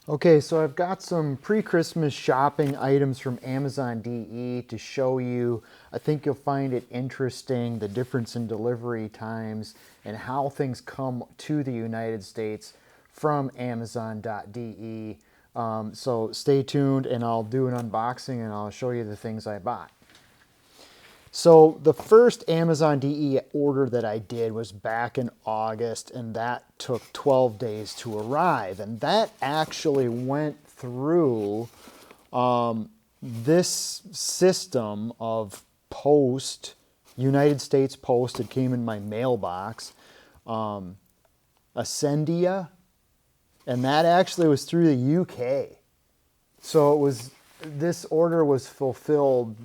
Okay, so I've got some pre-Christmas shopping items from Amazon DE to show you. I think you'll find it interesting, the difference in delivery times and how things come to the United States from Amazon.de. So stay tuned and I'll do an unboxing and I'll show you the things I bought. So the first Amazon DE order that I did was back in August, and that took 12 days to arrive. And that actually went through this system of post, United States Post. It came in my mailbox, Ascendia, and that actually was through the UK. So this order was fulfilled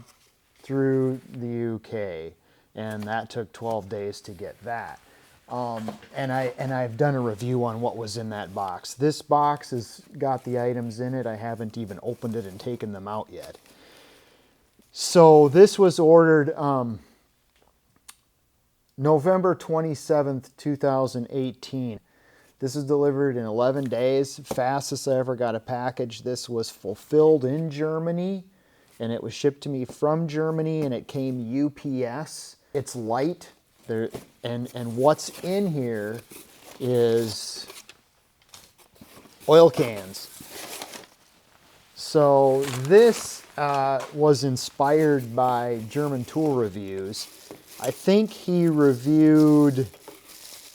through the UK, and that took 12 days to get that. And I've done a review on what was in that box. This box has got the items in it. I haven't even opened it and taken them out yet. So this was ordered November 27th, 2018. This is delivered in 11 days, fastest I ever got a package. This was fulfilled in Germany, and it was shipped to me from Germany, and it came UPS. It's light, and what's in here is oil cans. So this was inspired by German tool reviews. I think he reviewed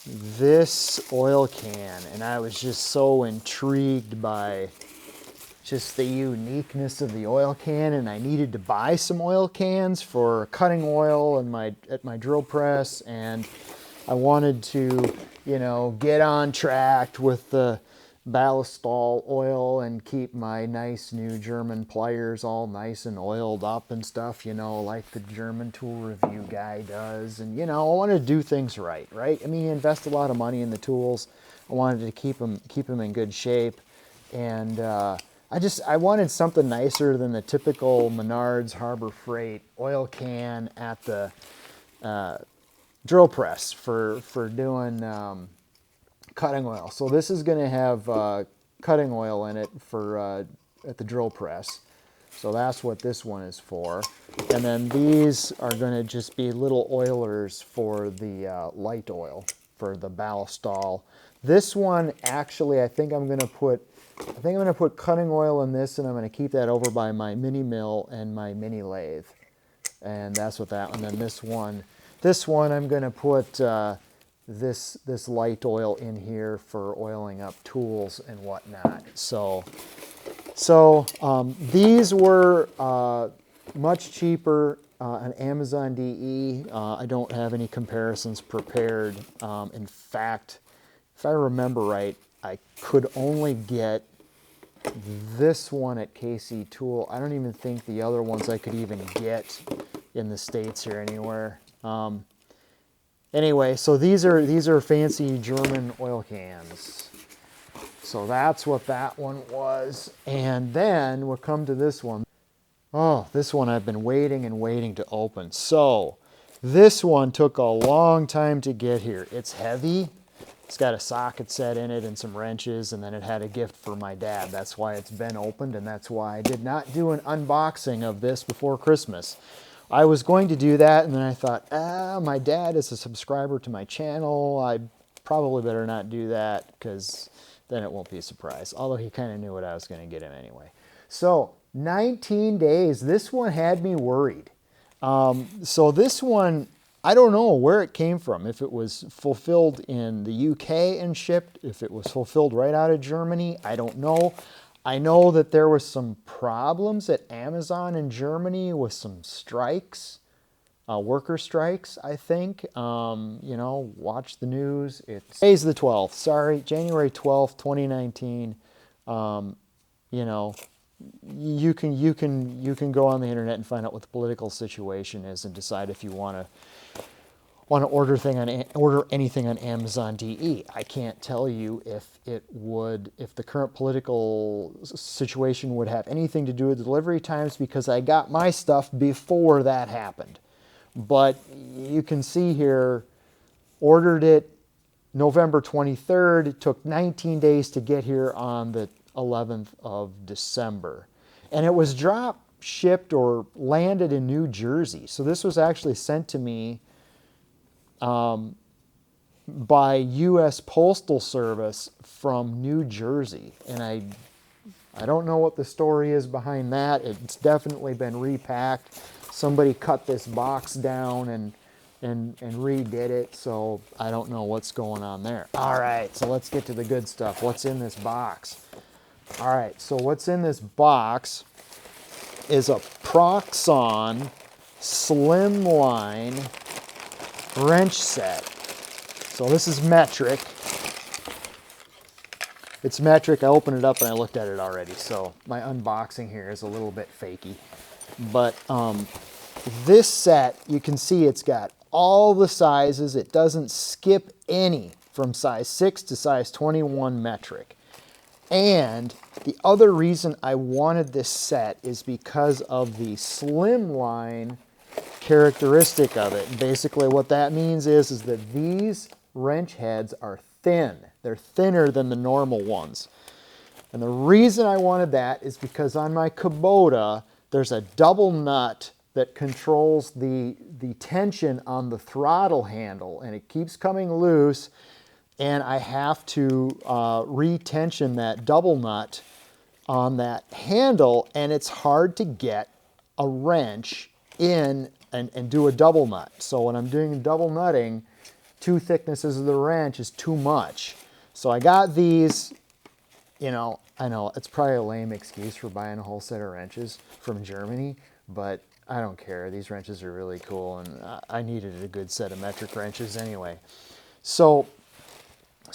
this oil can, and I was just so intrigued by just the uniqueness of the oil can, and I needed to buy some oil cans for cutting oil at my drill press, and I wanted to, get on track with the ballistol oil and keep my nice new German pliers all nice and oiled up and stuff, like the German tool review guy does. And, I wanted to do things right? I mean, you invest a lot of money in the tools. I wanted to keep them in good shape. And I wanted something nicer than the typical Menards Harbor Freight oil can at the drill press for doing cutting oil. So this is going to have cutting oil in it for at the drill press. So that's what this one is for. And then these are going to just be little oilers for the light oil for the ballistol. This one actually, I think I'm going to put cutting oil in this, and I'm going to keep that over by my mini mill and my mini lathe. And that's what that one. And then this one I'm going to put this light oil in here for oiling up tools and whatnot. So these were much cheaper on Amazon DE. I don't have any comparisons prepared. In fact, if I remember right, I could only get this one at KC Tool. I don't even think the other ones I could even get in the States or anywhere. Anyway, so these are fancy German oil cans. So that's what that one was. And then we'll come to this one. Oh, this one I've been waiting and waiting to open. So this one took a long time to get here. It's heavy. It's got a socket set in it and some wrenches, and then it had a gift for my dad. That's why it's been opened, and that's why I did not do an unboxing of this before Christmas. I was going to do that, and then I thought, my dad is a subscriber to my channel. I probably better not do that, because then it won't be a surprise. Although he kind of knew what I was going to get him anyway. So 19 days. This one had me worried. So this one, I don't know where it came from. If it was fulfilled in the UK and shipped, if it was fulfilled right out of Germany, I don't know. I know that there was some problems at Amazon in Germany with some strikes, worker strikes, I think. Watch the news. It's today's the 12th. Sorry, January 12th, 2019. You can go on the internet and find out what the political situation is and decide if you want to order anything on Amazon DE. I can't tell you if the current political situation would have anything to do with delivery times, because I got my stuff before that happened. But you can see here, ordered it November 23rd. It took 19 days to get here on the 11th of December. And it was drop shipped or landed in New Jersey. So this was actually sent to me by U.S. Postal Service from New Jersey. And I don't know what the story is behind that. It's definitely been repacked. Somebody cut this box down and redid it, so I don't know what's going on there. All right, so let's get to the good stuff. What's in this box? All right, so what's in this box is a Proxxon slimline wrench set. So this is metric. It's metric. I opened it up and I looked at it already, so my unboxing here is a little bit fakey. But this set, you can see it's got all the sizes. It doesn't skip any from size 6 to size 21 metric. And the other reason I wanted this set is because of the slimline characteristic of it. Basically what that means is that these wrench heads are thin. They're thinner than the normal ones. And the reason I wanted that is because on my Kubota, there's a double nut that controls the tension on the throttle handle, and it keeps coming loose, and I have to retension that double nut on that handle, and it's hard to get a wrench in and do a double nut. So when I'm doing double nutting, 2 thicknesses of the wrench is too much. So I got these, you know, I know it's probably a lame excuse for buying a whole set of wrenches from Germany, but I don't care. These wrenches are really cool, and I needed a good set of metric wrenches anyway. So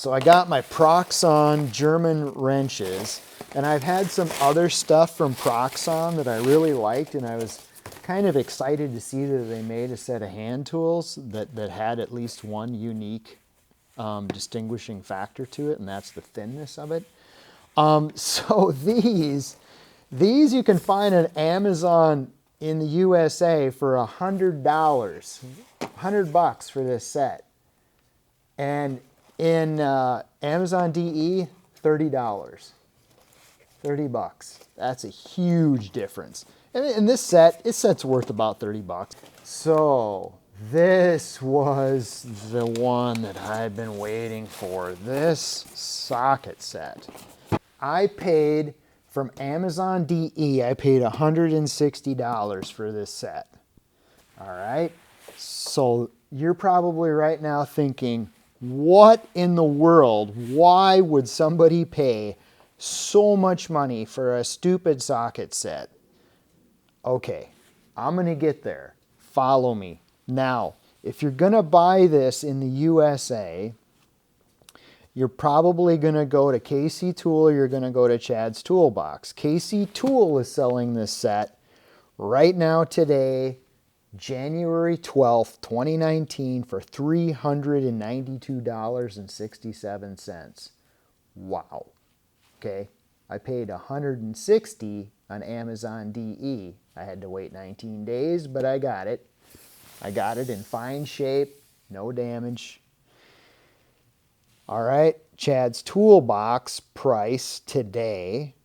I got my Proxxon German wrenches, and I've had some other stuff from Proxxon that I really liked, and I was kind of excited to see that they made a set of hand tools that had at least one unique distinguishing factor to it, and that's the thinness of it. So these you can find on Amazon in the USA for $100, $100 for this set. And in Amazon DE, $30, $30. That's a huge difference. And this set's worth about $30. So this was the one that I've been waiting for, this socket set. I paid, from Amazon DE, I paid $160 for this set. All right, so you're probably right now thinking, what in the world, why would somebody pay so much money for a stupid socket set? Okay, I'm gonna get there. Follow me. Now, if you're gonna buy this in the USA, you're probably gonna go to KC Tool or you're gonna go to Chad's Toolbox. KC Tool is selling this set right now today, January 12th, 2019 for $392.67. Wow. Okay, I paid $160 on Amazon DE. I had to wait 19 days, but I got it. I got it in fine shape, no damage. All right, Chad's Toolbox price today,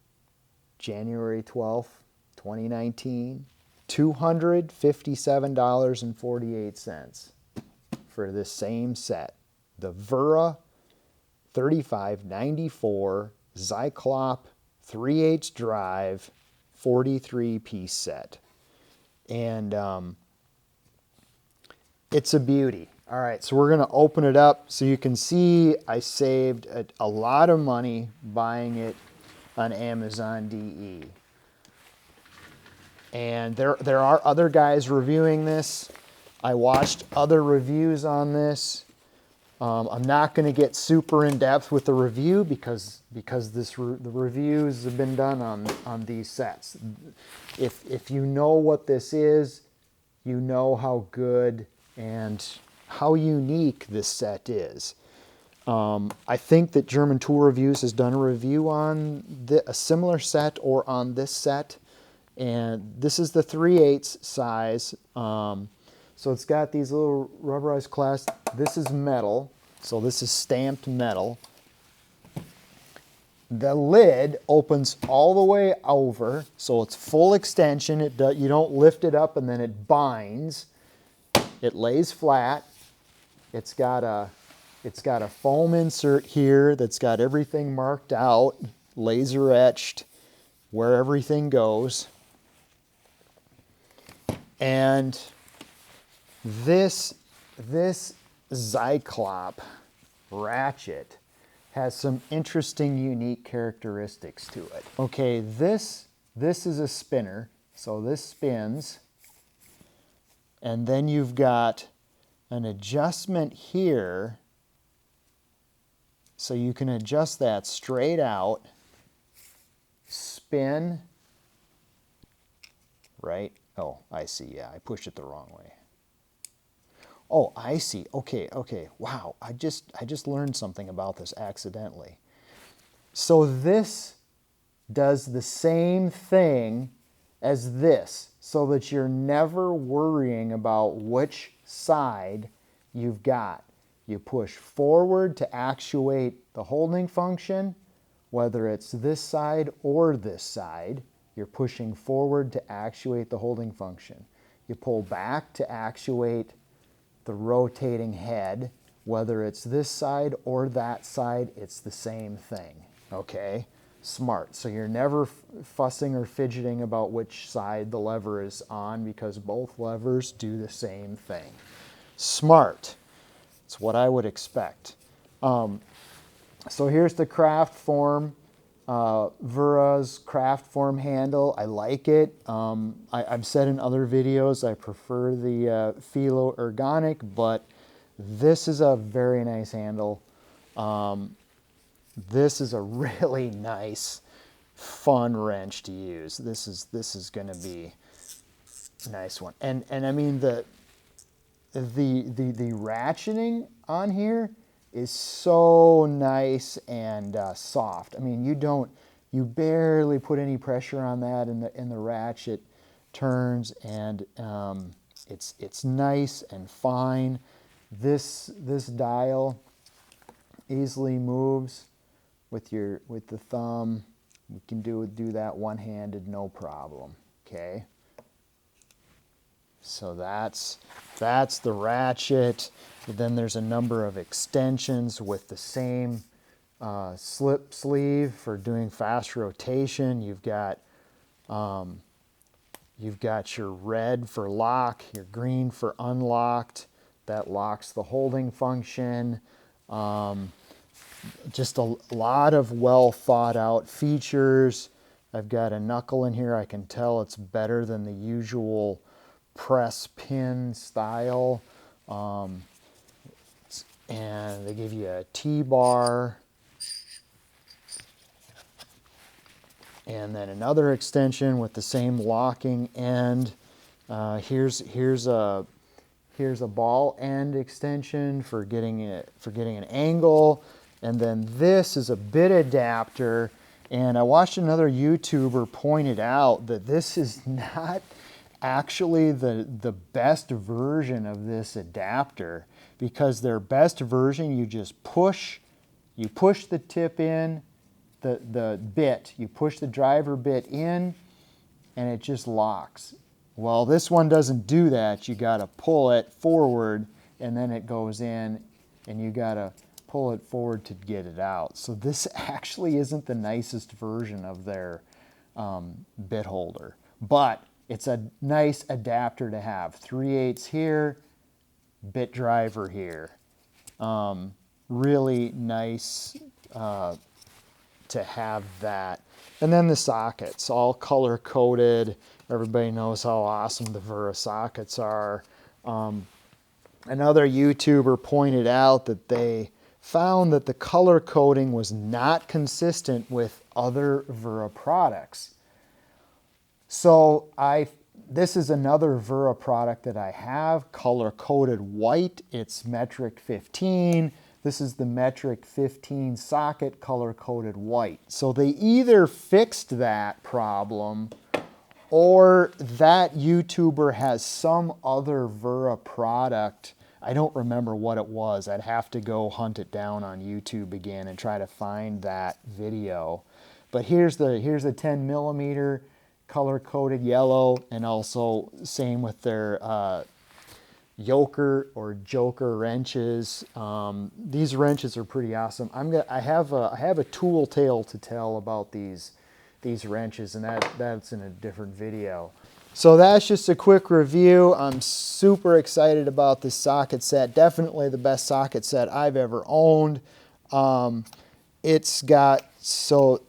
January 12th, 2019, $257.48 for this same set. The Wera 3594 Zyklop 3/8 drive 43-piece set. And it's a beauty. All right, so we're going to open it up so you can see I saved a lot of money buying it on Amazon DE. And there are other guys reviewing this. I watched other reviews on this. I'm not going to get super in depth with the review because the reviews have been done on these sets. If you know what this is, you know how good and how unique this set is. I think that German Tool Reviews has done a review on a similar set or on this set, and this is the 3/8 size. So it's got these little rubberized clasps. This is metal, so this is stamped metal. the lid opens all the way over, so it's full extension. You don't lift it up and then it binds. It lays flat. It's got a foam insert here that's got everything marked out, laser etched, where everything goes. And this Zyklop ratchet has some interesting, unique characteristics to it. Okay, this is a spinner, so this spins, and then you've got an adjustment here, so you can adjust that straight out, spin, right? Oh, I see, yeah, I pushed it the wrong way. Oh, I see. Okay. Wow, I just learned something about this accidentally. So this does the same thing as this, so that you're never worrying about which side you've got. You push forward to actuate the holding function, whether it's this side or this side. You're pushing forward to actuate the holding function. You pull back to actuate the rotating head, whether it's this side or that side, it's the same thing, okay? Smart. So you're never fussing or fidgeting about which side the lever is on, because both levers do the same thing. Smart. It's what I would expect. So here's the craft form. Wera's craft form handle. I like it. I've said in other videos I prefer the Philo ergonic, but this is a very nice handle. This is a really nice, fun wrench to use. This is going to be a nice one. And I mean the ratcheting on here is so nice and soft. I mean, you barely put any pressure on that in the ratchet turns, and it's nice and fine. This dial easily moves with the thumb. You can do that one-handed, no problem. Okay. So that's the ratchet. Then there's a number of extensions with the same slip sleeve for doing fast rotation. You've got your red for lock, your green for unlocked. That locks the holding function. Just a lot of well thought out features. I've got a knuckle in here. I can tell it's better than the usual press pin style. And they give you a T-bar. And then another extension with the same locking end. Here's a ball end extension for getting an angle. And then this is a bit adapter. And I watched another YouTuber pointed out that this is not actually the best version of this adapter, because their best version, you push the tip in, the bit, you push the driver bit in, and it just locks. Well, this one doesn't do that. You got to pull it forward, and then it goes in, and you got to pull it forward to get it out. So this actually isn't the nicest version of their bit holder, but it's a nice adapter to have. 3/8 here, bit driver here. Really nice to have that. And then the sockets, all color coded. Everybody knows how awesome the Wera sockets are. Another YouTuber pointed out that they found that the color coding was not consistent with other Wera products. So this is another Wera product that I have, color-coded white. It's metric 15. This is the metric 15 socket, color-coded white. So they either fixed that problem, or that YouTuber has some other Wera product I don't remember what it was. I'd have to go hunt it down on YouTube again and try to find that video. But here's the 10 millimeter color-coded yellow, and also same with their yoker or joker wrenches. These wrenches are pretty awesome. I have a tool tale to tell about these wrenches, and that's in a different video. So that's just a quick review. I'm super excited about this socket set. Definitely the best socket set I've ever owned. It's got so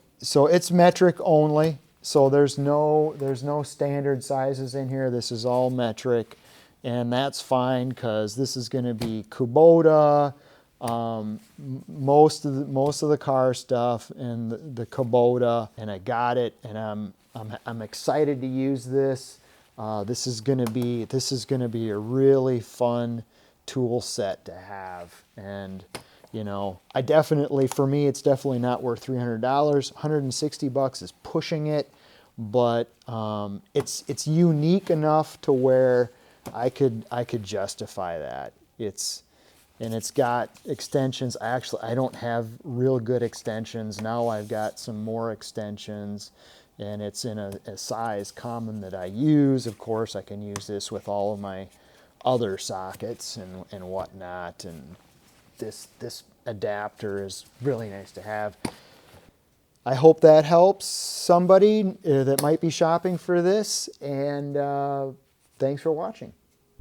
it's metric only. So there's no standard sizes in here. This is all metric, and that's fine because this is going to be Kubota, most of the car stuff, and the Kubota. And I got it, and I'm excited to use this. This is going to be a really fun tool set to have, and you know, for me, it's definitely not worth $300. $160 is pushing it, but it's unique enough to where I could justify that. It's got extensions. I don't have real good extensions. Now I've got some more extensions, and it's in a size common that I use. Of course, I can use this with all of my other sockets and whatnot, and this adapter is really nice to have. I hope that helps somebody that might be shopping for this, and thanks for watching.